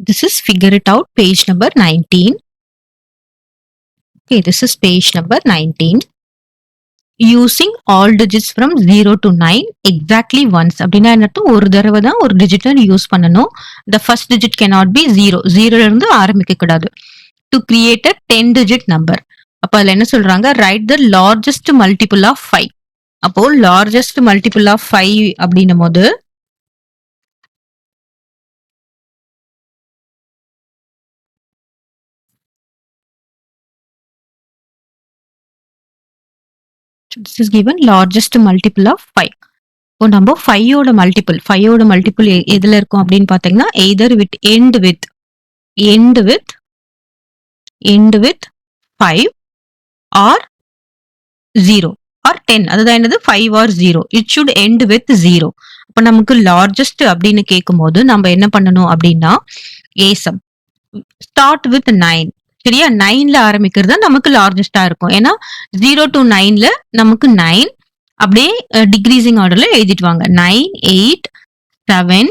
This is figure it out, page number 19. Okay, this is page number 19. Using all digits from 0 to 9 exactly once. அப்படின்னா என்னட்டு ஒரு தடவை தான் ஒரு டிஜிட்டை use பண்ணணும். The first digit cannot be 0. 0 இருந்து ஆரம்பிக்க கூடாது. To create a 10 digit number. அப்ப அதுல என்ன சொல்றாங்க? Write the largest multiple of 5. அப்போ largest multiple of 5 அப்படின்னும் போது this is given largest multiple of 5. இப்போ நம்ம 5 ஓட மல்டிபிள் எதுல இருக்கும் அப்படின்னு பாத்தீங்கன்னா either with end with 5 or 0 or 10. அதுதான் என்னது 5 or 0. It should end with 0. அப்ப நமக்கு லார்ஜஸ்ட் அப்படின்னு கேட்கும்போது நம்ம என்ன பண்ணணும் அப்படின்னா ஏசம் ஸ்டார்ட் வித் 9. சரியா? 9ல ஆரம்பிக்கிறது தான் நமக்கு லார்ஜஸ்டா இருக்கும். ஏன்னா 0 to 9ல நமக்கு 9 அப்படியே டிக்ரீசிங் ஆர்டர்ல எழுதிட்டு வாங்க. 9, 8, 7,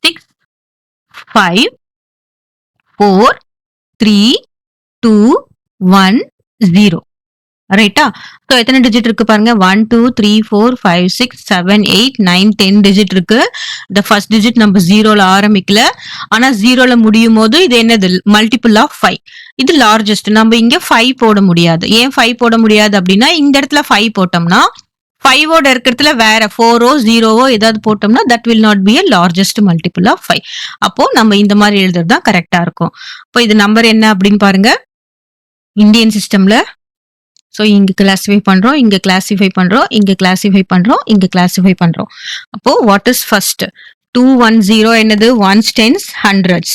6, 5, 4, 3, 2, 1, 0. ரைட்டா? ஸோ எத்தனை டிஜிட் இருக்கு பாருங்க. 1, 2, 3, 4, 5, 6, 7, 8, 9, 10 டிஜிட் இருக்கு. இந்த ஃபர்ஸ்ட் டிஜிட் நம்ம 0ல ஆரம்பிக்கல. ஆனா 0ல முடியும் போது இது என்னது? Multiple of 5. இது லார்ஜஸ்ட். நம்ம இங்க 5 போட முடியாது. ஏன் 5 போட முடியாது அப்படின்னா இந்த இடத்துல 5 போட்டோம்னா 5ஓட இருக்கிறதுல வேற 4ஓ 0ஓ ஏதாவது போட்டோம்னா that will not be a largest multiple of 5. அப்போ நம்ம இந்த மாதிரி எழுதுறது தான் கரெக்டா இருக்கும். இப்போ இது நம்பர் என்ன அப்படின்னு பாருங்க. இந்தியன் சிஸ்டம்ல ஸோ இங்க கிளாசிஃபை பண்றோம், இங்க கிளாசிஃபை பண்றோம், இங்க கிளாசிஃபை பண்றோம், இங்க கிளாசிஃபை பண்றோம். அப்போ வாட் இஸ் ஃபர்ஸ்ட்? 210 என்னது? ones, tens, hundreds.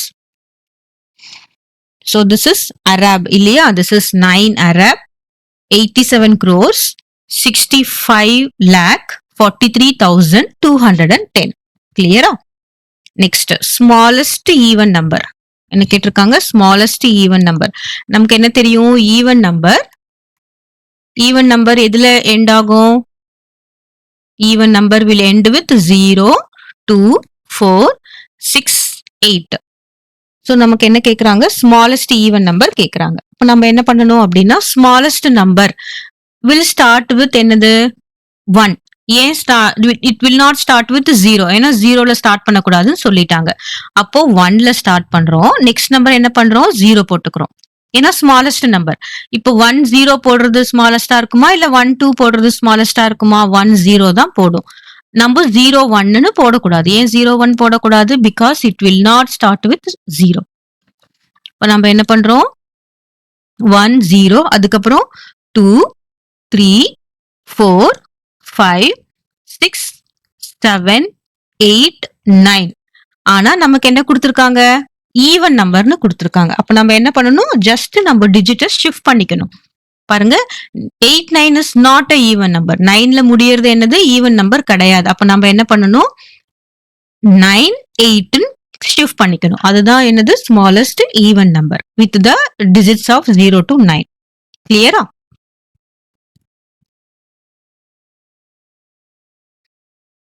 So this is Arab இல்லையா? This is 9 Arab, 87 crores, 65 lakh, 43,210. கிளியரா? நெக்ஸ்ட் ஸ்மாலஸ்ட் ஈவன் நம்பர் என்ன கேட்டிருக்காங்க? Smallest even number. நமக்கு என்ன தெரியும்? ஈவன் நம்பர் எதுல எண்ட் ஆகும்? Even number will end with 0, 2, 4, 6, 8. So நமக்கு என்ன கேட்குறாங்க? ஸ்மாலஸ்ட் ஈவன் நம்பர் கேட்குறாங்க. இப்போ நம்ம என்ன பண்ணணும் அப்படின்னா smallest number will start with என்னது? 1. ஏன் it will not start with 0? ஏன்னா 0ல ஸ்டார்ட் பண்ணக்கூடாதுன்னு சொல்லிட்டாங்க. அப்போ 1ல ஸ்டார்ட் பண்றோம். நெக்ஸ்ட் நம்பர் என்ன பண்றோம்? 0 போட்டுக்கிறோம். ஏன்னா ஸ்மாலஸ்ட் நம்பர். இப்போ 1, 0 போடுறது ஸ்மாலஸ்டா இருக்குமா இல்ல 1, 2 போடுறது ஸ்மாலஸ்டா இருக்குமா? 1, 0 தான் போடும். நம்ம 0, 1ன்னு போடக்கூடாது. ஏன் 0, 1 போடக்கூடாது? Because it will not start with 0. இப்போ நம்ம என்ன பண்றோம்? 1, 0 அதுக்கப்புறம் 2, 3, 4, 5, 6, 7, 8, 9. ஆனா நமக்கு என்ன கொடுத்திருக்காங்க? ஈவன் நம்பர்னு கொடுத்திருக்காங்க. அப்ப நம்ம என்ன பண்ணணும்? ஜஸ்ட் நம்ம டிஜிட்டை ஷிஃப்ட் பண்ணிக்கணும். பாருங்க 8, 9 is not a even number. 9ல முடியறது என்னது? ஈவன் நம்பர் கிடையாது. அப்ப நம்ம என்ன பண்ணணும்? 9, 8 ஷிஃப்ட் பண்ணிக்கணும். அதுதான் என்னது? Smallest even number with the digits of 0 to 9. கிளியரா?